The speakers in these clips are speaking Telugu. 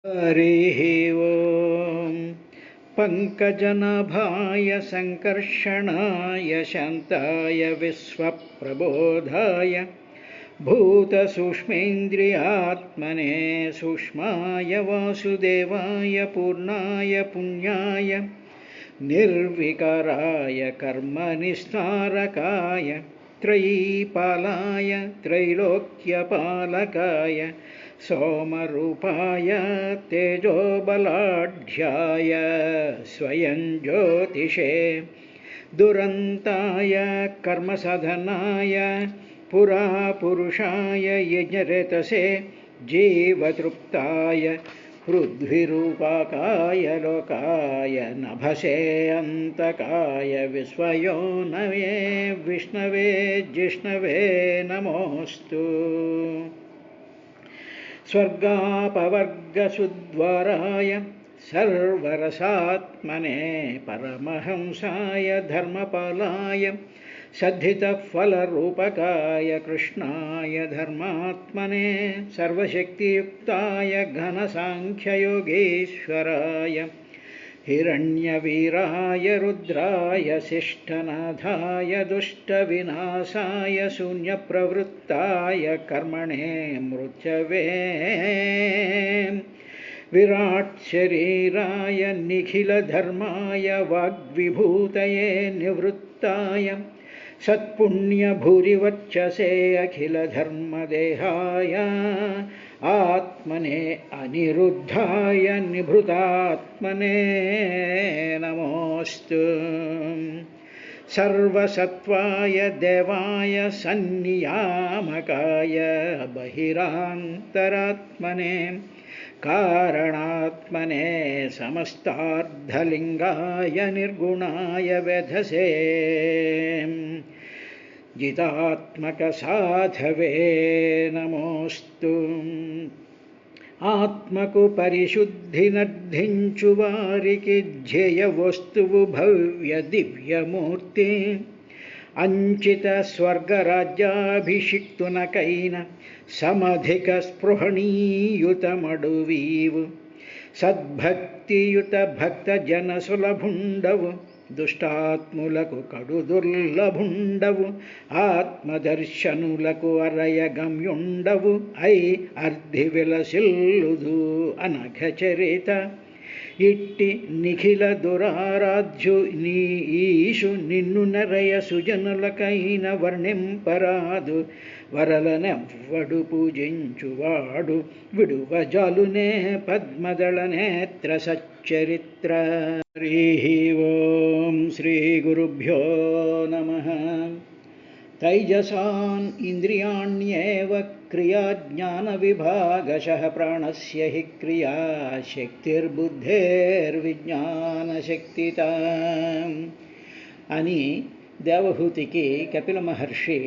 हरिः ओम् पङ्कजनाभाय सङ्कर्षणाय शान्ताय विश्वप्रबोधाय भूतसूक्ष्मेन्द्रियात्मने सूक्ष्माय वासुदेवाय पूर्णाय पुण्याय निर्विकाराय कर्मनिस्तारकाय त्रयीपालाय त्रैलोक्यपालकाय सोमरूपाय तेजोबलाढ्याय स्वयं ज्योतिषे दुरन्ताय कर्मसाधनाय पुरापुरुषाय यज्ञरेतसे जीवतृप्ताय पृथ्वीरूपाकाय लोकाय नभसे अन्तकाय विश्वयोनवे विष्णवे जिष्णवे नमोऽस्तु। स्वर्गापवर्गसुद्वाराय सर्वरसात्मने परमहंसाय धर्मपालाय सद्धितफलरूपकाय कृष्णाय धर्मात्मने सर्वशक्तियुक्ताय घनसाङ्ख्ययोगीश्वराय हिरण्यवीराय रुद्राय शिष्टनाथाय दुष्टविनाशाय शून्यप्रवृत्ताय कर्मणे मृत्यवे विराट शरीराय निखिलधर्माय वाग्विभूतये निवृत्ताय सत्पुण्यभूरिवर्चसे अखिलधर्मदेहाय आत्मने अनिरुद्धाय निभृतात्मने नमोऽस्तु। सर्वसत्त्वाय देवाय सन्नियामकाय बहिरान्तरात्मने कारणात्मने समस्तार्धलिङ्गाय निर्गुणाय वेधसे जितात्मकसाधवे नमोऽस्तु। ఆత్మకు పరిశుద్ధినర్ధించు వారికి ధ్యేయ వస్తువు భవ్య దివ్యమూర్తి అంచిత స్వర్గరాజ్యాభిషిక్తునకైన సమధిక స్పృహణీయుతమడువీవు సద్భక్తియుత భక్త జన సులభుండవు దుష్టాత్ములకు కడు దుర్లభుండవు ఆత్మదర్శనులకు అరయగమ్యుండవు ఐ అర్ధి విలసిల్లుదు అనఘచరిత ఇట్టి నిఖిల దురారాధ్యు నీ ఈశు నిన్ను నరయ సుజనులకైన వర్ణింపరాదు వరలనెవ్వడు పూజించువాడు విడువజాలునే పద్మదళ నేత్ర సచ్చరిత్ర. హరి ఓం శ్రీ గురుభ్యో నమః. తైజసాన్ ఇంద్రియాణ్యేవ క్రియాజ్ఞానవిభాగశః ప్రాణస్య హి క్రియా శక్తిర్బుద్ధేర్విజ్ఞానశక్తితా అని దేవహూతికి కపిల మహర్షి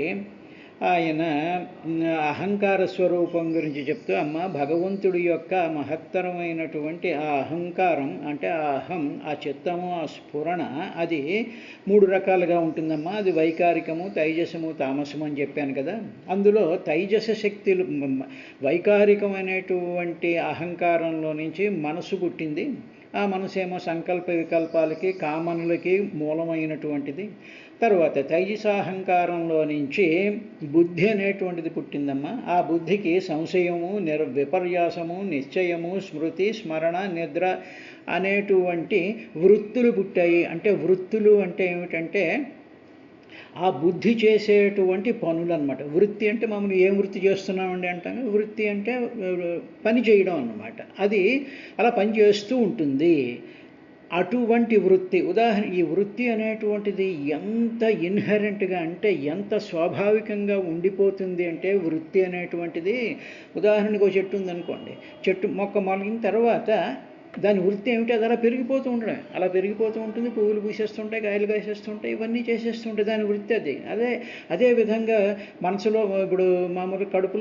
ఆయన అహంకార స్వరూపం గురించి చెప్తూ, అమ్మ భగవంతుడి యొక్క మహత్తరమైనటువంటి ఆ అహంకారం అంటే ఆ అహం, ఆ చిత్తము, ఆ స్ఫురణ అది 3 రకాలుగా ఉంటుందమ్మా. అది వైకారికము, తైజసము, తామసము అని చెప్పాను కదా. అందులో తైజస శక్తులు వైకారికమైనటువంటి అహంకారంలో నుంచి మనసు పుట్టింది. ఆ మనసేమో సంకల్ప వికల్పాలకి కామనులకి మూలమైనటువంటిది. తర్వాత తైజసాహంకారంలో నుంచి బుద్ధి అనేటువంటిది పుట్టిందమ్మా. ఆ బుద్ధికి సంశయము, విపర్యాసము, నిశ్చయము, స్మృతి, స్మరణ, నిద్ర అనేటువంటి వృత్తులు పుట్టాయి. అంటే వృత్తులు అంటే ఏమిటంటే ఆ బుద్ధి చేసేటువంటి పనులు అన్నమాట. వృత్తి అంటే మమ్మల్ని ఏం వృత్తి చేస్తున్నామండి అంటాము. వృత్తి అంటే పని చేయడం అన్నమాట. అది అలా పని చేస్తూ ఉంటుంది. అటువంటి వృత్తి ఉదాహరణ, ఈ వృత్తి అనేటువంటిది ఎంత ఇన్హెరెంట్గా అంటే ఎంత స్వాభావికంగా ఉండిపోతుంది అంటే వృత్తి అనేటువంటిది, ఉదాహరణకు చెట్టు ఉందనుకోండి, చెట్టు మొక్క మొలిగిన తర్వాత దాని వృత్తి ఏమిటి? అది అలా పెరిగిపోతూ ఉండడం, అలా పెరిగిపోతూ ఉంటుంది. పువ్వులు పూసేస్తుంటాయి, కాయలు కాసేస్తుంటాయి, ఇవన్నీ చేసేస్తుంటాయి. దాని వృత్తి అది. అదే విధంగా మనసులో ఇప్పుడు మామూలు కడుపు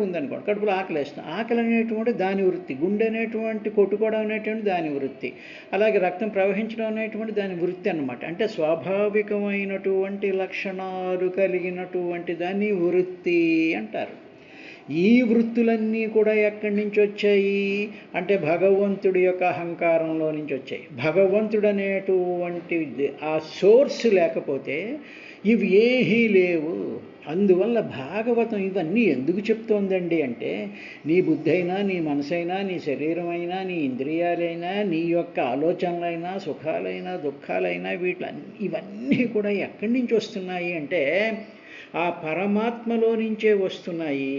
ఉందనుకోండి, కడుపులో ఆకలి వేస్తుంది. ఆకలి అనేటువంటి దాని వృత్తి. గుండె అనేటువంటి కొట్టుకోవడం అనేటువంటి దాని వృత్తి. అలాగే రక్తం ప్రవహించడం అనేటువంటి దాని వృత్తి అన్నమాట. అంటే స్వాభావికమైనటువంటి లక్షణాలు కలిగినటువంటి దాన్ని వృత్తి అంటారు. ఈ వృత్తులన్నీ కూడా ఎక్కడి నుంచి వచ్చాయి అంటే భగవంతుడి యొక్క అహంకారంలో నుంచి వచ్చాయి. భగవంతుడు అనేటువంటి ఆ సోర్స్ లేకపోతే ఇవి ఏమీ లేవు. అందువల్ల భాగవతం ఇవన్నీ ఎందుకు చెప్తోందండి అంటే, నీ బుద్ధి అయినా, నీ మనసైనా, నీ శరీరమైనా, నీ ఇంద్రియాలైనా, నీ యొక్క ఆలోచనలైనా, సుఖాలైనా, దుఃఖాలైనా ఇవన్నీ కూడా ఎక్కడి నుంచి వస్తున్నాయి అంటే ఆ పరమాత్మలో నుంచే వస్తున్నాయి.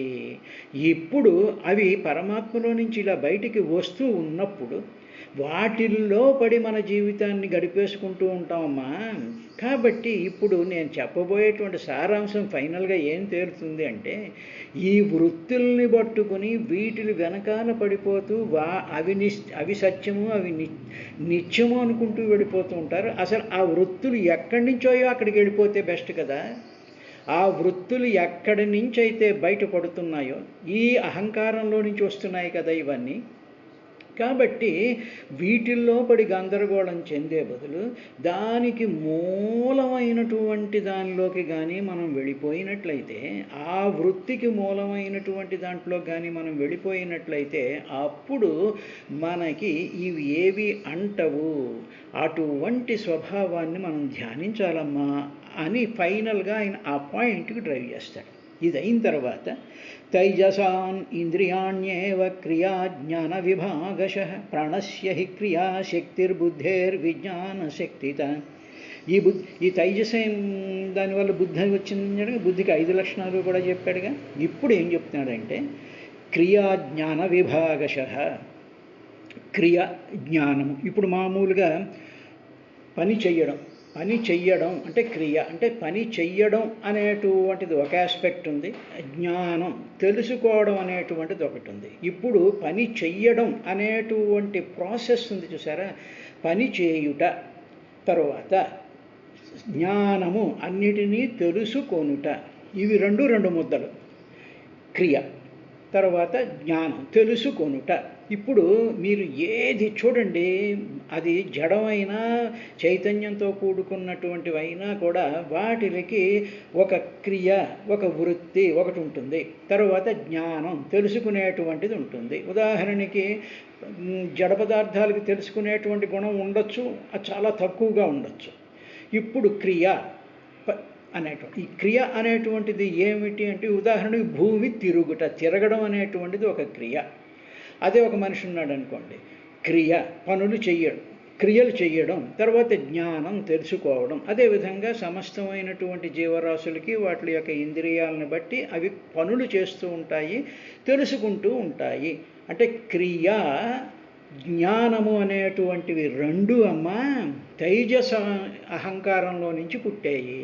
ఇప్పుడు అవి పరమాత్మలో నుంచి ఇలా బయటికి వస్తూ ఉన్నప్పుడు వాటిల్లో పడి మన జీవితాన్ని గడిపేసుకుంటూ ఉంటామమ్మా. కాబట్టి ఇప్పుడు నేను చెప్పబోయేటువంటి సారాంశం ఫైనల్గా ఏం తేలుతుంది అంటే, ఈ వృత్తుల్ని పట్టుకుని వీటిని వెనకాల పడిపోతూ అవి సత్యము, అవి నిత్యము అనుకుంటూ వెళ్ళిపోతూ ఉంటారు. అసలు ఆ వృత్తులు ఎక్కడి నుంచోయో అక్కడికి వెళ్ళిపోతే బెస్ట్ కదా. ఆ వృత్తులు ఎక్కడి నుంచి అయితే బయటపడుతున్నాయో ఈ అహంకారంలో నుంచి వస్తున్నాయి కదా ఇవన్నీ. కాబట్టి వీటిల్లో పడి గందరగోళం చెందే బదులు దానికి మూలమైనటువంటి దానిలోకి కానీ మనం వెళ్ళిపోయినట్లయితే, ఆ వృత్తికి మూలమైనటువంటి దాంట్లో కానీ మనం వెళ్ళిపోయినట్లయితే అప్పుడు మనకి ఇవి ఏవి అంటవు. అటువంటి స్వభావాన్ని మనం ధ్యానించాలమ్మా అని ఫైనల్గా ఆయన ఆ పాయింట్కి డ్రైవ్ చేస్తాడు. ఇది అయిన తర్వాత తైజసాన్ ఇంద్రియాణ్యేవ క్రియా జ్ఞాన విభాగశః ప్రాణస్య హి క్రియా శక్తిర్బుద్ధేర్విజ్ఞానశక్తిత. ఈ తైజసం దానివల్ల బుద్ధి వచ్చింది. బుద్ధికి 5 లక్షణాలు కూడా చెప్పాడుగా. ఇప్పుడు ఏం చెప్తున్నాడంటే క్రియా జ్ఞాన విభాగశః. క్రియ జ్ఞానము. ఇప్పుడు మామూలుగా పని చెయ్యడం అంటే క్రియ, అంటే పని చెయ్యడం అనేటువంటిది ఒక ఆస్పెక్ట్ ఉంది, జ్ఞానం తెలుసుకోవడం అనేటువంటిది ఒకటి ఉంది. ఇప్పుడు పని చెయ్యడం అనేటువంటి ప్రాసెస్ ఉంది చూసారా, పని చేయుట, తరువాత జ్ఞానము అన్నిటినీ తెలుసుకొనుట, ఇవి రెండు ముద్దలు. క్రియ తర్వాత జ్ఞానం తెలుసుకొనుట. ఇప్పుడు మీరు ఏది చూడండి, అది జడమైనా చైతన్యంతో కూడుకున్నటువంటివైనా కూడా వాటికి ఒక క్రియ, ఒక వృత్తి ఒకటి ఉంటుంది. తర్వాత జ్ఞానం తెలుసుకునేటువంటిది ఉంటుంది. ఉదాహరణకి జడ పదార్థాలకు తెలుసుకునేటువంటి గుణం ఉండొచ్చు, అది చాలా తక్కువగా ఉండొచ్చు. ఇప్పుడు క్రియ ఈ క్రియ అనేటువంటిది ఏమిటి అంటే, ఉదాహరణకి భూమి తిరగడం అనేటువంటిది ఒక క్రియ. అదే ఒక మనిషి ఉన్నాడు అనుకోండి, క్రియ క్రియలు చేయడం, తర్వాత జ్ఞానం తెలుసుకోవడం. అదేవిధంగా సమస్తమైనటువంటి జీవరాశులకి వాటి యొక్క ఇంద్రియాలను బట్టి అవి పనులు చేస్తూ ఉంటాయి, తెలుసుకుంటూ ఉంటాయి. అంటే క్రియ జ్ఞానము అనేటువంటివి రెండు తైజస అహంకారంలో నుంచి పుట్టాయి.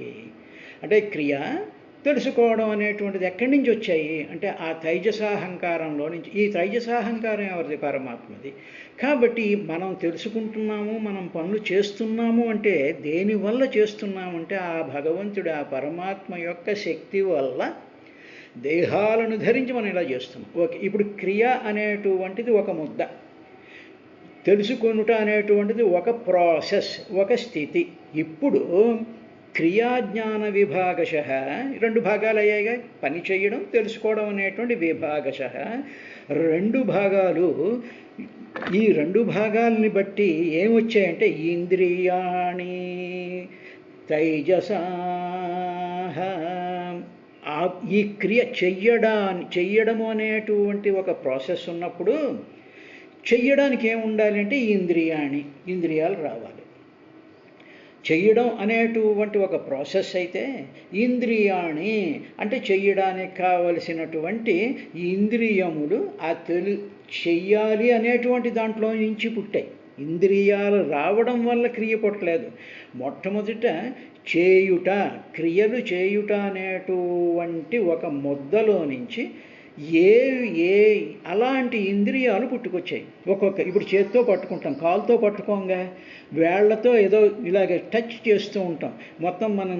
అంటే క్రియ తెలుసుకోవడం అనేటువంటిది ఎక్కడి నుంచి వచ్చాయి అంటే ఆ తైజసాహంకారంలో నుంచి. ఈ తైజసాహంకారం ఎవరిది? పరమాత్మది. కాబట్టి మనం తెలుసుకుంటున్నాము, మనం పనులు చేస్తున్నాము అంటే దేనివల్ల చేస్తున్నామంటే ఆ భగవంతుడు, ఆ పరమాత్మ యొక్క శక్తి వల్ల దేహాలను ధరించి మనం ఇలా చేస్తున్నాం. ఓకే, ఇప్పుడు క్రియ అనేటువంటిది ఒక ముద్ద, తెలుసుకొనుట అనేటువంటిది ఒక ప్రాసెస్, ఒక స్థితి. ఇప్పుడు క్రియాజ్ఞాన విభాగశః 2 భాగాలు అయ్యాయిగా, పని చేయడం తెలుసుకోవడం అనేటువంటి విభాగశః 2 భాగాలు. ఈ 2 భాగాలని బట్టి ఏమొచ్చాయంటే ఇంద్రియాణి తైజసాః. ఈ క్రియ చెయ్యడము అనేటువంటి ఒక ప్రాసెస్ ఉన్నప్పుడు చెయ్యడానికి ఏముండాలి అంటే ఇంద్రియాలు రావాలి. చెయ్యడం అనేటువంటి ఒక ప్రాసెస్ అయితే ఇంద్రియాణి అంటే చెయ్యడానికి కావలసినటువంటి ఇంద్రియములు చెయ్యాలి అనేటువంటి దాంట్లో నుంచి పుట్టాయి. ఇంద్రియాలు రావడం వల్ల క్రియ పుట్టలేదు. మొట్టమొదట క్రియలు చేయుట అనేటువంటి ఒక ముద్దలో నుంచి అలాంటి ఇంద్రియాలు పుట్టుకొచ్చాయి. ఇప్పుడు చేత్తో పట్టుకుంటాం, కాలుతో పట్టుకోంగా, వేళ్లతో ఏదో ఇలాగ టచ్ చేస్తూ ఉంటాం, మొత్తం మనం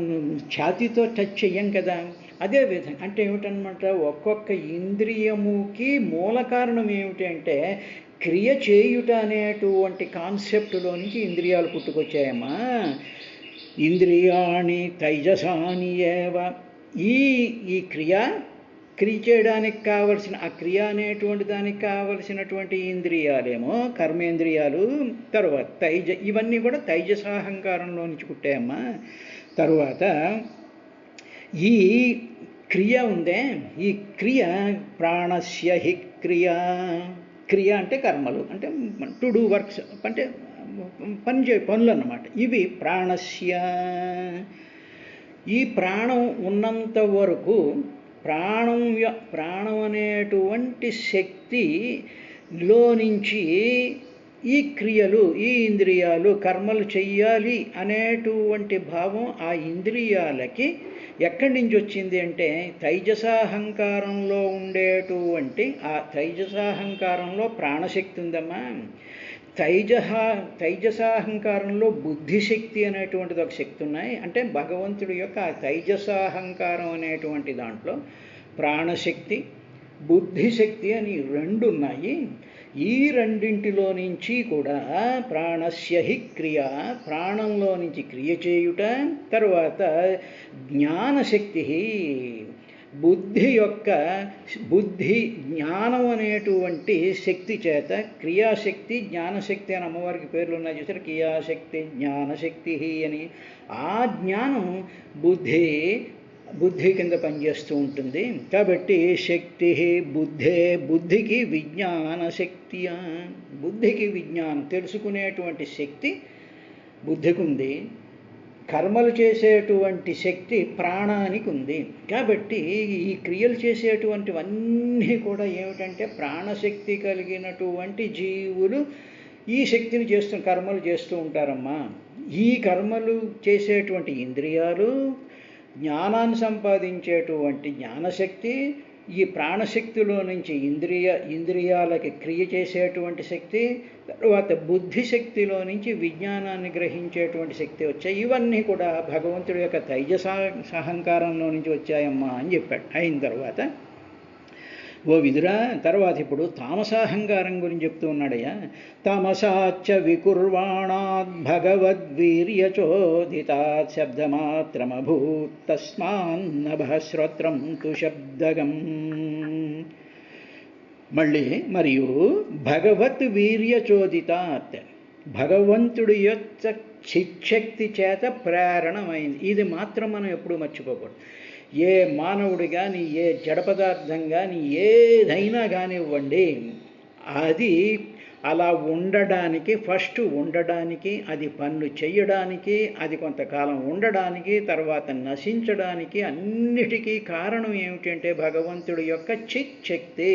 ఛాతీతో టచ్ చెయ్యం కదా. అదేవిధంగా అంటే ఏమిటనమాట, ఒక్కొక్క ఇంద్రియముకి మూల కారణం ఏమిటి అంటే క్రియ చేయుట అనేటువంటి కాన్సెప్టులో నుంచి ఇంద్రియాలు పుట్టుకొచ్చాయమ్మా. ఇంద్రియాణి తైజసాని ఏవ. ఈ క్రియ క్రియ చేయడానికి కావలసిన ఆ క్రియ అనేటువంటి దానికి కావలసినటువంటి ఇంద్రియాలేమో కర్మేంద్రియాలు, తర్వాత ఇవన్నీ కూడా తైజసాహంకారంలో నుంచి పుట్టాయమ్మా. తరువాత ఈ క్రియ ఉందే, ఈ క్రియ ప్రాణస్య హి క్రియ. క్రియ అంటే కర్మలు, అంటే టు డూ వర్క్స్, అంటే పనులు అన్నమాట. ఇవి ప్రాణస్య. ఈ ప్రాణం ఉన్నంత వరకు ప్రాణం అనేటువంటి శక్తిలో నుంచి ఈ క్రియలు, ఈ ఇంద్రియాలు కర్మలు చెయ్యాలి అనేటువంటి భావం ఆ ఇంద్రియాలకి ఎక్కడి నుంచి వచ్చింది అంటే తైజసాహంకారంలో ఉండేటువంటి ఆ తైజసాహంకారంలో ప్రాణశక్తి ఉందమ్మా. తైజసాహంకారంలో బుద్ధిశక్తి అనేటువంటిది ఒక శక్తి ఉన్నాయి. అంటే భగవంతుడి యొక్క ఆ తైజసాహంకారం అనేటువంటి దాంట్లో ప్రాణశక్తి, బుద్ధిశక్తి అని రెండు ఉన్నాయి. ఈ రెండింటిలో నుంచి కూడా ప్రాణస్య హి క్రియ, ప్రాణంలో నుంచి క్రియ చేయుట, తర్వాత జ్ఞానశక్తి, బుద్ధి జ్ఞానం అనేటువంటి శక్తి చేత, క్రియాశక్తి జ్ఞానశక్తి అని అమ్మవారికి పేర్లు ఉన్నాయి చూసారు, క్రియాశక్తి జ్ఞానశక్తి అని. ఆ జ్ఞానం బుద్ధి కింద పనిచేస్తూ ఉంటుంది. కాబట్టి శక్తి బుద్ధికి విజ్ఞాన శక్తి, బుద్ధికి విజ్ఞానం తెలుసుకునేటువంటి శక్తి బుద్ధికి ఉంది, కర్మలు చేసేటువంటి శక్తి ప్రాణానికి ఉంది. కాబట్టి ఈ క్రియలు చేసేటువంటివన్నీ కూడా ఏమిటంటే ప్రాణశక్తి కలిగినటువంటి జీవులు ఈ శక్తిని కర్మలు చేస్తూ ఉంటారమ్మా. ఈ కర్మలు చేసేటువంటి ఇంద్రియాలు, జ్ఞానాన్ని సంపాదించేటువంటి జ్ఞానశక్తి, ఈ ప్రాణశక్తిలో నుంచి ఇంద్రియాలకి క్రియ చేసేటువంటి శక్తి, తర్వాత బుద్ధిశక్తిలో నుంచి విజ్ఞానాన్ని గ్రహించేటువంటి శక్తి వచ్చాయి. ఇవన్నీ కూడా భగవంతుడి యొక్క తైజసాహంకారంలో నుంచి వచ్చాయమ్మా అని చెప్పాడు. అయిన తర్వాత ఓ విదురా, తర్వాత ఇప్పుడు తామసాహంకారం గురించి చెప్తూ ఉన్నాడయ్యా. తమసాచ్చ వికుర్వాణాద్ భగవద్వీర్యచోదితాత్ శబ్దమాత్రమభూత్ తస్మాన్నభః శ్రోత్రం తు శబ్దగం. మళ్ళీ మరియు భగవత్ వీర్యచోదితాత్, భగవంతుడి యొక్క చిచ్చక్తి చేత ప్రేరణమైంది. ఇది మాత్రం మనం ఎప్పుడూ మర్చిపోకూడదు. ఏ మానవుడు కానీ, ఏ జడ పదార్థం కానీ, ఏదైనా కానివ్వండి, అది అలా ఉండడానికి, ఫస్ట్ ఉండడానికి, అది పనులు చేయడానికి, అది కొంతకాలం ఉండడానికి, తర్వాత నశించడానికి అన్నిటికీ కారణం ఏమిటంటే భగవంతుడి యొక్క చిచ్చక్తి,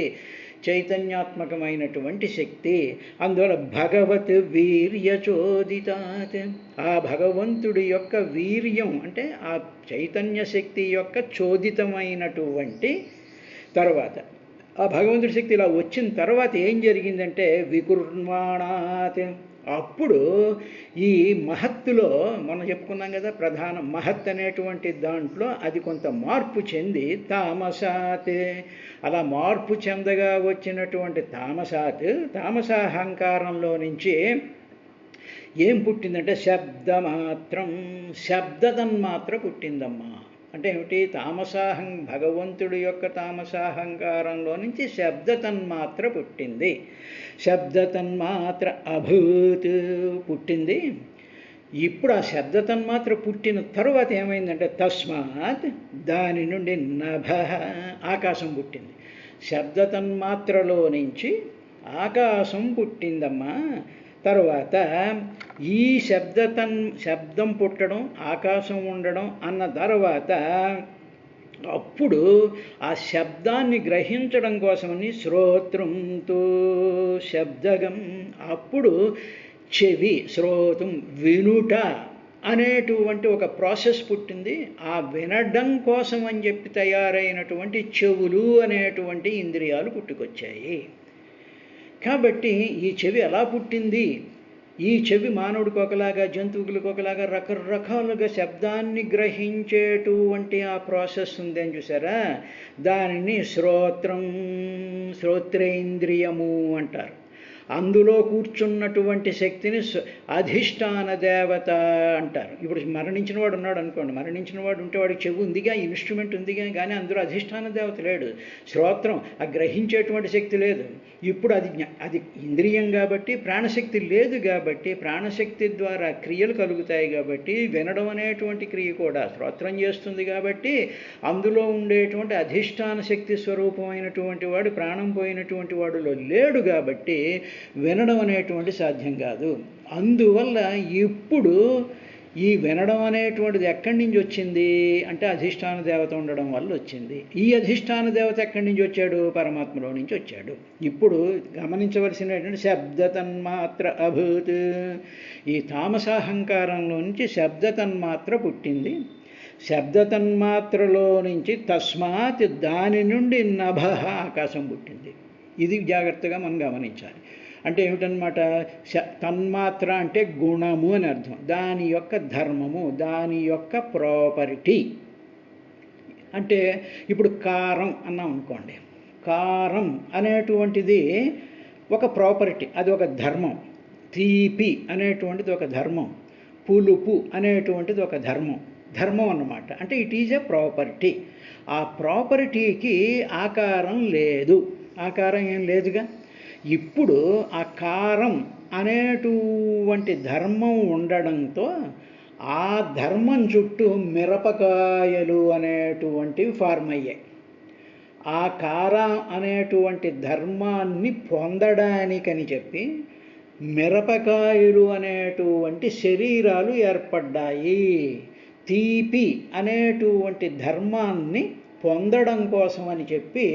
చైతన్యాత్మకమైనటువంటి శక్తి. అందువల్ల భగవత్ వీర్యచోదితాత్, ఆ భగవంతుడి యొక్క వీర్యం అంటే ఆ చైతన్య శక్తి యొక్క చోదితమైనటువంటి తర్వాత ఆ భగవంతుడి శక్తి ఇలా వచ్చిన తర్వాత ఏం జరిగిందంటే వికుర్వాణాత్, అప్పుడు ఈ మహత్తులో మనం చెప్పుకున్నాం కదా, ప్రధాన మహత్ అనేటువంటి దాంట్లో అది కొంత మార్పు చెంది తామసాత్, అలా మార్పు చెందగా వచ్చినటువంటి తామసాహంకారంలో నుంచి ఏం పుట్టిందంటే శబ్దతన్మాత్ర పుట్టిందమ్మా. అంటే ఏమిటి? భగవంతుడి యొక్క తామసాహంకారంలో నుంచి శబ్దతన్మాత్ర పుట్టింది. శబ్దతన్మాత్ర అభూత్ పుట్టింది. ఇప్పుడు ఆ శబ్దతన్మాత్ర పుట్టిన తరువాత ఏమైందంటే తస్మాత్, దాని నుండి నభః ఆకాశం పుట్టింది. శబ్దతన్మాత్రలో నుంచి ఆకాశం పుట్టిందమ్మా. తరువాత ఈ శబ్దం పుట్టడం, ఆకాశం ఉండడం అన్న తర్వాత అప్పుడు ఆ శబ్దాన్ని గ్రహించడం కోసమని శ్రోత్రంతో శబ్దగం, అప్పుడు చెవి, శ్రోతం వినుట అనేటువంటి ఒక ప్రాసెస్ పుట్టింది. ఆ వినడం కోసం అని చెప్పి తయారైనటువంటి చెవులు అనేటువంటి ఇంద్రియాలు పుట్టుకొచ్చాయి. కాబట్టి ఈ చెవి ఎలా పుట్టింది? ఈ చెవి మానవుడికి ఒకలాగా, జంతువులకు ఒకలాగా రకరకాలుగా శబ్దాన్ని గ్రహించేటువంటి ఆ ప్రాసెస్ ఉంది అని చూసారా, దానిని శ్రోత్రేంద్రియము అంటారు. అందులో కూర్చున్నటువంటి శక్తిని అధిష్టాన దేవత అంటారు. ఇప్పుడు మరణించిన వాడు ఉన్నాడు అనుకోండి, మరణించిన వాడు ఉంటే వాడికి చెవు ఉందిగా, ఇన్స్ట్రుమెంట్ ఉందిగా, కానీ అందులో అధిష్టాన దేవత లేడు. శ్రోత్రం ఆ గ్రహించేటువంటి శక్తి లేదు. ఇప్పుడు అది ఇంద్రియం కాబట్టి ప్రాణశక్తి లేదు, కాబట్టి ప్రాణశక్తి ద్వారా క్రియలు కలుగుతాయి, కాబట్టి వినడం అనేటువంటి క్రియ కూడా శ్రోత్రం చేస్తుంది, కాబట్టి అందులో ఉండేటువంటి అధిష్టాన శక్తి స్వరూపమైనటువంటి వాడు ప్రాణం పోయినటువంటి వాడులో లేడు, కాబట్టి వినడం అనేటువంటి సాధ్యం కాదు. అందువల్ల ఇప్పుడు ఈ వినడం అనేటువంటిది ఎక్కడి నుంచి వచ్చింది అంటే అధిష్టాన దేవత ఉండడం వల్ల వచ్చింది. ఈ అధిష్టాన దేవత ఎక్కడి నుంచి వచ్చాడు? పరమాత్మలో నుంచి వచ్చాడు. ఇప్పుడు గమనించవలసినటువంటి శబ్దతన్మాత్ర అభూత్, ఈ తామసాహంకారంలో నుంచి శబ్దతన్మాత్ర పుట్టింది. శబ్దతన్మాత్రలో నుంచి తస్మాత్, దాని నుండి నభ, ఆకాశం పుట్టింది. ఇది జాగ్రత్తగా మనం గమనించాలి. అంటే ఏమిటనమాట? తన్మాత్ర అంటే గుణము అని అర్థం, దాని యొక్క ధర్మము, దాని యొక్క ప్రాపర్టీ. అంటే ఇప్పుడు కారం అన్నాం అనుకోండి, కారం అనేటువంటిది ఒక ప్రాపర్టీ, అది ఒక ధర్మం. తీపి అనేటువంటిది ఒక ధర్మం, పులుపు అనేటువంటిది ఒక ధర్మం అన్నమాట. అంటే ఇట్ ఈజ్ ఎ ప్రాపర్టీ. ఆ ప్రాపర్టీకి ఆకారం లేదు, ఆకారం ఏం లేదుగా. ఇప్పుడు ఆ కారం అనేటువంటి ధర్మం ఉండడంతో ఆ ధర్మం చుట్టూ మిరపకాయలు అనేటువంటివి ఫార్మ్ అయ్యాయి. ఆ కారం అనేటువంటి ధర్మాన్ని పొందడానికని చెప్పి మిరపకాయలు అనేటువంటి శరీరాలు ఏర్పడ్డాయి. తీపి అనేటువంటి ధర్మాన్ని పొందడం కోసం అని చెప్పి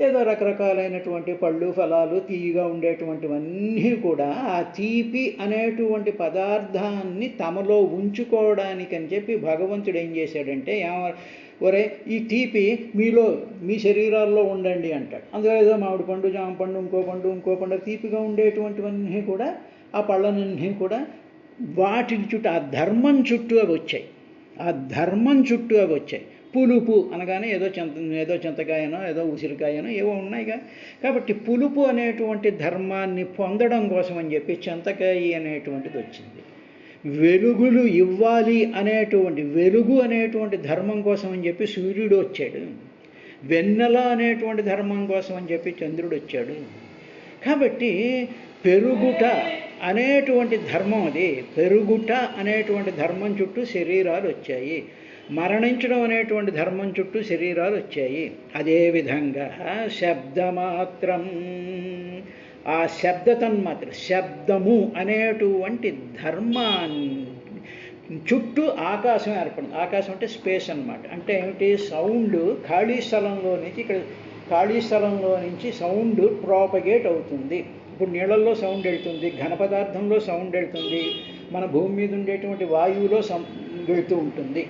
ఏదో రకరకాలైనటువంటి పళ్ళు ఫలాలు తీయగా ఉండేటువంటివన్నీ కూడా ఆ తీపి అనేటువంటి పదార్థాన్ని తమలో ఉంచుకోవడానికని చెప్పి భగవంతుడు ఏం చేశాడంటే, ఒరే ఈ తీపి మీ శరీరాల్లో ఉండండి అంటాడు. అందులో ఏదో మామిడి పండు, జామ పండు, ఇంకో పండు తీపిగా ఉండేటువంటివన్నీ కూడా ఆ పళ్ళనన్నీ కూడా వాటి చుట్టూ, ఆ ధర్మం చుట్టూ అవి వచ్చాయి. పులుపు అనగానే ఏదో చింతకాయనో ఏదో ఉసిరికాయనో ఏవో ఉన్నాయిగా. కాబట్టి పులుపు అనేటువంటి ధర్మాన్ని పొందడం కోసం అని చెప్పి చింతకాయ అనేటువంటిది వచ్చింది. వెలుగులు ఇవ్వాలి వెలుగు అనేటువంటి ధర్మం కోసం అని చెప్పి సూర్యుడు వచ్చాడు. వెన్నెల అనేటువంటి ధర్మం కోసం అని చెప్పి చంద్రుడు వచ్చాడు. కాబట్టి పెరుగుట అనేటువంటి ధర్మం, అది పెరుగుట అనేటువంటి ధర్మం చుట్టూ శరీరాలు వచ్చాయి. మరణించడం అనేటువంటి ధర్మం చుట్టూ శరీరాలు వచ్చాయి. అదేవిధంగా శబ్దమాత్రం, ఆ శబ్దతన్మాత్ర, శబ్దము అనేటువంటి ధర్మాన్ని చుట్టూ ఆకాశం ఏర్పడింది. ఆకాశం అంటే స్పేస్ అన్నమాట. అంటే ఏమిటి? సౌండ్ ఖాళీ స్థలంలో నుంచి సౌండ్ ప్రాపగేట్ అవుతుంది. ఇప్పుడు నీళ్ళల్లో సౌండ్ వెళ్తుంది, ఘన పదార్థంలో సౌండ్ వెళ్తుంది, మన భూమి మీద ఉండేటువంటి వాయువులో వెళ్తూ ఉంటుంది.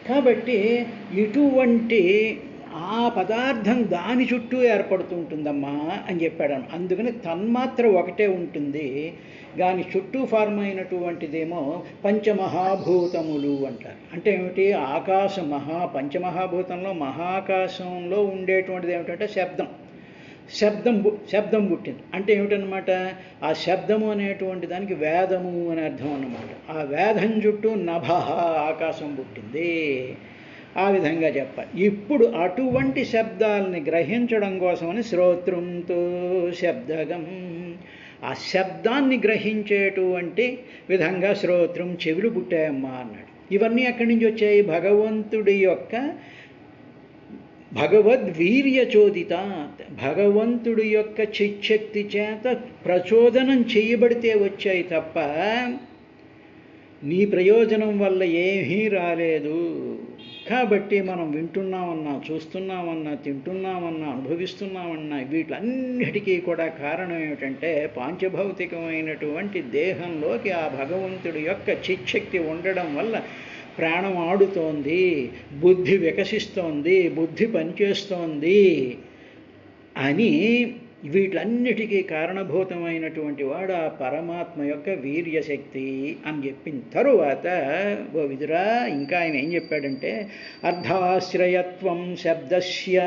కాబట్టి ఇటువంటి ఆ పదార్థం దాని చుట్టూ ఏర్పడుతుంటుందమ్మా అని చెప్పాడు. అందుకని తన్మాత్ర ఒకటే ఉంటుంది, దాని చుట్టూ ఫార్మ్ అయినటువంటిదేమో పంచమహాభూతములు అంటారు. అంటే ఏమిటి? ఆకాశం పంచమహాభూతంలో మహాకాశంలో ఉండేటువంటిది ఏమిటంటే శబ్దం పుట్టింది. అంటే ఏమిటనమాట? ఆ శబ్దము అనేటువంటి దానికి వేదము అని అర్థం అన్నమాట. ఆ వేదం చుట్టూ నభ, ఆకాశం పుట్టింది. ఆ విధంగా చెప్పాలి. ఇప్పుడు అటువంటి శబ్దాలని గ్రహించడం కోసమని శ్రోత్రంతో శబ్దగం, ఆ శబ్దాన్ని గ్రహించేటువంటి విధంగా శ్రోత్రం, చెవులు పుట్టాయమ్మా అన్నాడు. ఇవన్నీ ఎక్కడి నుంచి వచ్చాయి? భగవంతుడి యొక్క భగవద్వీర్యచోదిత, భగవంతుడి యొక్క చిచ్చక్తి చేత ప్రచోదనం చేయబడితే వచ్చాయి తప్ప నీ ప్రయోజనం వల్ల ఏమీ రాలేదు. కాబట్టి మనం వింటున్నామన్నా, చూస్తున్నామన్నా, తింటున్నామన్నా, అనుభవిస్తున్నామన్నా వీటన్నిటికీ కూడా కారణం ఏమిటంటే పాంచభౌతికమైనటువంటి దేహంలోకి ఆ భగవంతుడి యొక్క చిచ్చక్తి ఉండడం వల్ల ప్రాణం ఆడుతోంది, బుద్ధి వికసిస్తోంది, బుద్ధి పనిచేస్తోంది అని వీటన్నిటికీ కారణభూతమైనటువంటి వాడు ఆ పరమాత్మ యొక్క వీర్యశక్తి అని చెప్పిన తరువాత ఓ విదురా ఇంకా ఆయన ఏం చెప్పాడంటే అర్ధాశ్రయత్వం శబ్దస్య,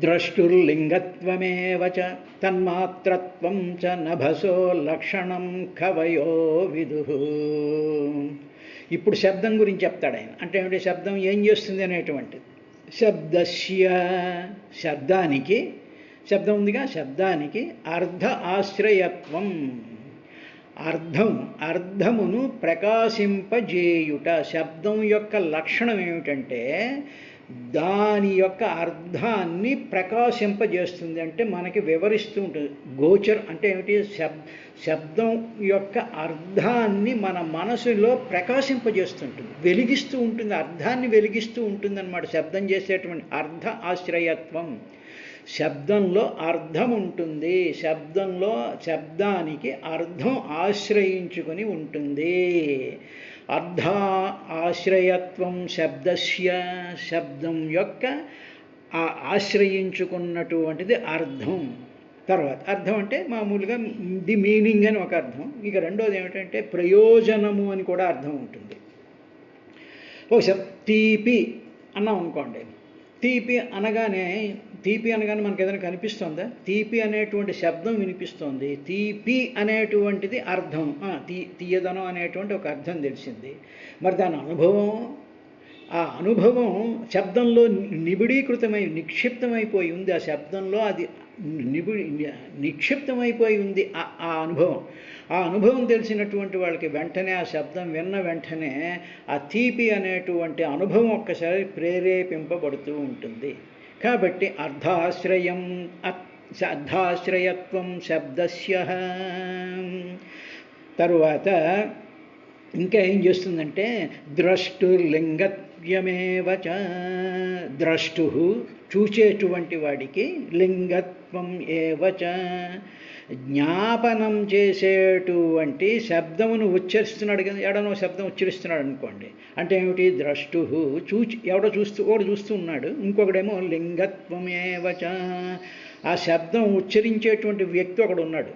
ద్రష్టుర్లింగత్వమేవ చ తన్మాత్రత్వం చ నభసో లక్షణం కవయో విదుః. ఇప్పుడు శబ్దం గురించి చెప్తాడు ఆయన. అంటే ఏమిటి శబ్దం ఏం చేస్తుంది అనేటువంటిది. శబ్దస్య, శబ్దానికి, శబ్దం ఉందిగా, శబ్దానికి అర్ధ ఆశ్రయత్వం, అర్థమును ప్రకాశింపజేయుట. శబ్దం యొక్క లక్షణం ఏమిటంటే దాని యొక్క అర్థాన్ని ప్రకాశింపజేస్తుంది. అంటే మనకి వివరిస్తూ ఉంటుంది. గోచర్ అంటే ఏమిటి, శబ్దం యొక్క అర్థాన్ని మన మనసులో ప్రకాశింపజేస్తుంటుంది, వెలిగిస్తూ ఉంటుంది, అర్థాన్ని వెలిగిస్తూ ఉంటుంది అన్నమాట. శబ్దం చేసేటువంటి అర్ధ ఆశ్రయత్వం, శబ్దంలో అర్థం ఉంటుంది, శబ్దానికి అర్థం ఆశ్రయించుకొని ఉంటుంది. అర్ధ ఆశ్రయత్వం శబ్దస్య, శబ్దం యొక్క ఆశ్రయించుకున్నటువంటిది అర్థం. తర్వాత అర్థం అంటే మామూలుగా ది మీనింగ్ అని ఒక అర్థం. ఇక రెండోది ఏమిటంటే ప్రయోజనము అని కూడా అర్థం ఉంటుంది. ఓ తీపి అన్నాం అనుకోండి, తీపి అనగానే మనకు ఏదైనా కనిపిస్తుందా? తీపి అనేటువంటి శబ్దం వినిపిస్తోంది, తీపి అనేటువంటిది అర్థం, తీయదనం అనేటువంటి ఒక అర్థం తెలిసింది. మరి దాని అనుభవం, ఆ అనుభవం శబ్దంలో నిక్షిప్తమైపోయి ఉంది. ఆ శబ్దంలో అది నిక్షిప్తమైపోయి ఉంది ఆ అనుభవం. ఆ అనుభవం తెలిసినటువంటి వాళ్ళకి వెంటనే ఆ శబ్దం విన్న వెంటనే ఆ తీపి అనేటువంటి అనుభవం ఒక్కసారి ప్రేరేపింపబడుతూ ఉంటుంది. కాబట్టి అర్ధాశ్రయత్వం శబ్దస్య. తరువాత ఇంకా ఏం చేస్తుందంటే ద్రష్టుర్లింగత్వమేవ చ, ద్రష్టు చూచేటువంటి వాడికి, లింగత్వం ఏవ చ జ్ఞాపనం చేసేటువంటి శబ్దమును ఉచ్చరిస్తున్నాడు కదా. ఎడనో శబ్దం ఉచ్చరిస్తున్నాడు అనుకోండి, అంటే ఏమిటి, ద్రష్టు ఎవడో చూస్తూ ఉన్నాడు, ఇంకొకడేమో లింగత్వమేవ చ ఆ శబ్దం ఉచ్చరించేటువంటి వ్యక్తి ఒకడు ఉన్నాడు,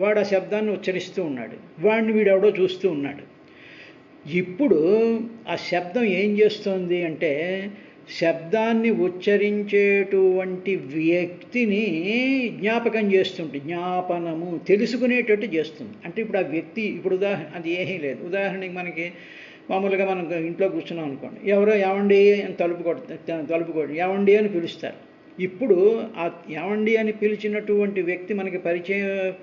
వాడు ఆ శబ్దాన్ని ఉచ్చరిస్తూ ఉన్నాడు, వాడిని వీడెవడో చూస్తూ ఉన్నాడు. ఇప్పుడు ఆ శబ్దం ఏం చేస్తోంది అంటే శబ్దాన్ని ఉచ్చరించేటువంటి వ్యక్తిని జ్ఞాపకం చేస్తుంది, జ్ఞాపనము తెలుసుకునేటట్టు చేస్తుంది. అంటే ఇప్పుడు ఆ వ్యక్తి, ఇప్పుడు అది ఏమీ లేదు. ఉదాహరణకి మనకి మామూలుగా మనం ఇంట్లో కూర్చున్నాం అనుకోండి, ఎవరో ఏమండి అని తలుపు కొట్టి ఏమండి అని పిలుస్తారు. ఇప్పుడు ఆ ఏమండి అని పిలిచినటువంటి వ్యక్తి మనకి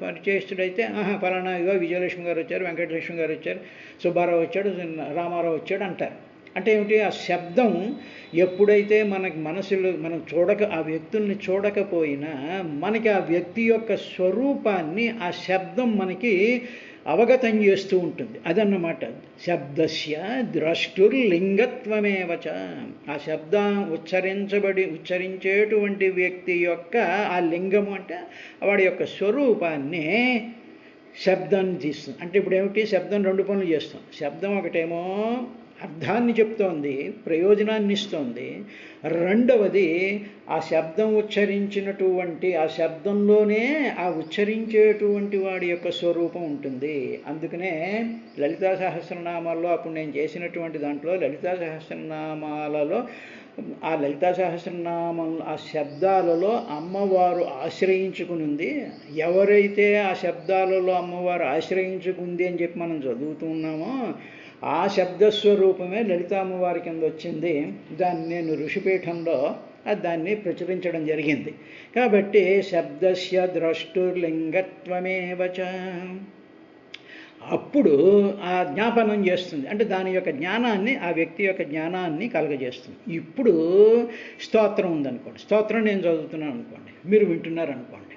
పరిచయస్తుడైతే, ఫలానా ఇగో విజయలక్ష్మి గారు వచ్చారు, వెంకటలక్ష్మి గారు వచ్చారు, సుబ్బారావు వచ్చాడు, రామారావు వచ్చాడు అంటారు. అంటే ఏమిటి, ఆ శబ్దం ఎప్పుడైతే మనకి మనసులో మనం ఆ వ్యక్తుల్ని చూడకపోయినా మనకి ఆ వ్యక్తి యొక్క స్వరూపాన్ని ఆ శబ్దం మనకి అవగతం చేస్తూ ఉంటుంది. అదన్నమాట శబ్దస్య ద్రష్టుర్లింగత్వమేవ చ. ఆ శబ్దం ఉచ్చరించేటువంటి వ్యక్తి యొక్క ఆ లింగము అంటే వాడి యొక్క స్వరూపాన్ని శబ్దాన్ని తీస్తుంది. అంటే ఇప్పుడు ఏమిటి, శబ్దం రెండు పనులు చేస్తాం. శబ్దం ఒకటేమో అర్థాన్ని చెప్తోంది, ప్రయోజనాన్ని ఇస్తోంది. రెండవది ఆ శబ్దం ఉచ్చరించినటువంటి ఆ శబ్దంలోనే ఆ ఉచ్చరించేటువంటి వాడి యొక్క స్వరూపం ఉంటుంది. అందుకనే లలితా సహస్రనామాల్లో అప్పుడు నేను చేసినటువంటి దాంట్లో లలితా సహస్రనామాలలో ఆ లలితా సహస్రనామం ఆ శబ్దాలలో అమ్మవారు ఆశ్రయించుకుని ఉంది. ఎవరైతే ఆ శబ్దాలలో అమ్మవారు ఆశ్రయించుకుంది అని చెప్పి మనం చదువుతున్నామో ఆ శబ్దస్వరూపమే లలితామ్మవారి కింద వచ్చింది. దాన్ని నేను ఋషిపీఠంలో దాన్ని ప్రచురించడం జరిగింది. కాబట్టి శబ్దస్య ద్రష్టుర్లింగత్వమేవ చ. అప్పుడు ఆ జ్ఞాపనం చేస్తుంది, అంటే దాని యొక్క జ్ఞానాన్ని, ఆ వ్యక్తి యొక్క జ్ఞానాన్ని కలగజేస్తుంది. ఇప్పుడు స్తోత్రం ఉందనుకోండి, స్తోత్రం నేను చదువుతున్నాను అనుకోండి, మీరు వింటున్నారు అనుకోండి,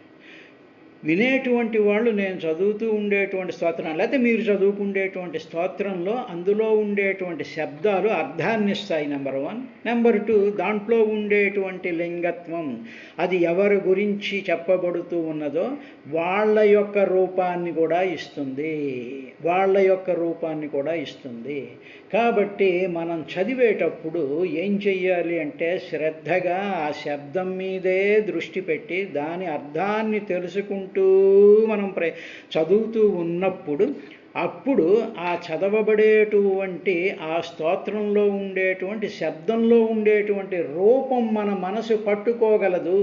వినేటువంటి వాళ్ళు నేను చదువుతూ ఉండేటువంటి స్తోత్రం లేకపోతే మీరు చదువుకుండేటువంటి స్తోత్రంలో అందులో ఉండేటువంటి శబ్దాలు అర్థాన్ని ఇస్తాయి. నెంబర్ 1. నెంబర్ 2, దాంట్లో ఉండేటువంటి లింగత్వం అది ఎవరి గురించి చెప్పబడుతూ ఉన్నదో వాళ్ళ యొక్క రూపాన్ని కూడా ఇస్తుంది. కాబట్టి మనం చదివేటప్పుడు ఏం చెయ్యాలి అంటే శ్రద్ధగా ఆ శబ్దం మీదే దృష్టి పెట్టి దాని అర్థాన్ని తెలుసుకుంటూ అంటూ మనం చదువుతూ ఉన్నప్పుడు అప్పుడు ఆ చదవబడేటువంటి ఆ స్తోత్రంలో ఉండేటువంటి శబ్దంలో ఉండేటువంటి రూపం మన మనసు పట్టుకోగలదు.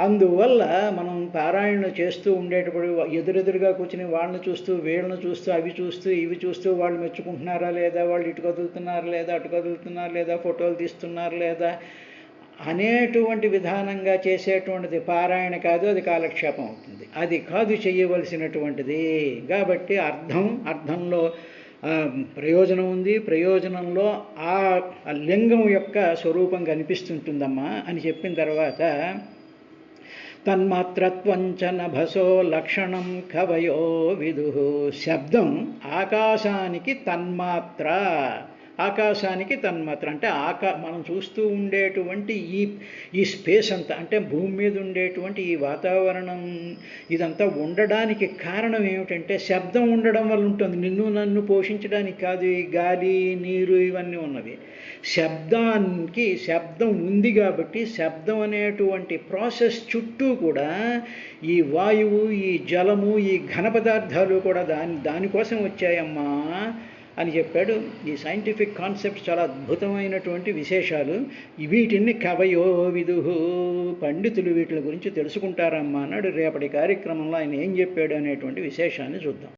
అందువల్ల మనం పారాయణ చేస్తూ ఉండేటప్పుడు ఎదురెదురుగా కూర్చుని వాళ్ళని చూస్తూ వీళ్ళని చూస్తూ అవి చూస్తూ ఇవి చూస్తూ వాళ్ళు మెచ్చుకుంటున్నారా లేదా, వాళ్ళు ఇటు కదులుతున్నారు లేదా, అటు కదులుతున్నారు లేదా, ఫోటోలు తీస్తున్నారు లేదా అనేటువంటి విధానంగా చేసేటువంటిది పారాయణ కాదు, అది కాలక్షేపం అవుతుంది. అది కాదు చేయవలసినటువంటిది. కాబట్టి అర్థంలో ప్రయోజనం ఉంది, ప్రయోజనంలో ఆ లింగం యొక్క స్వరూపం కనిపిస్తుంటుందమ్మా అని చెప్పిన తర్వాత తన్మాత్రత్వంచ నభసో లక్షణం కవయో విదుః. శబ్దం ఆకాశానికి తన్మాత్ర, ఆకాశానికి తన్మాత్ర అంటే మనం చూస్తూ ఉండేటువంటి ఈ స్పేస్ అంతా, అంటే భూమి మీద ఉండేటువంటి ఈ వాతావరణం ఇదంతా ఉండడానికి కారణం ఏమిటంటే శబ్దం ఉండడం వల్ల ఉంటుంది. నిన్ను నన్ను పోషించడానికి కాదు ఈ గాలి నీరు ఇవన్నీ ఉన్నవి. శబ్దం ఉంది కాబట్టి శబ్దం అనేటువంటి ప్రాసెస్ చుట్టూ కూడా ఈ వాయువు, ఈ జలము, ఈ ఘన పదార్థాలు కూడా దానికోసం వచ్చాయమ్మా అని చెప్పాడు. ఈ సైంటిఫిక్ కాన్సెప్ట్స్ చాలా అద్భుతమైనటువంటి విశేషాలు. వీటిని కవయో విదుః, పండితులు వీటి గురించి తెలుసుకుంటారమ్మా అన్నాడు. రేపటి కార్యక్రమంలో ఆయన ఏం చెప్పాడు అనేటువంటి విశేషాన్ని చూద్దాం.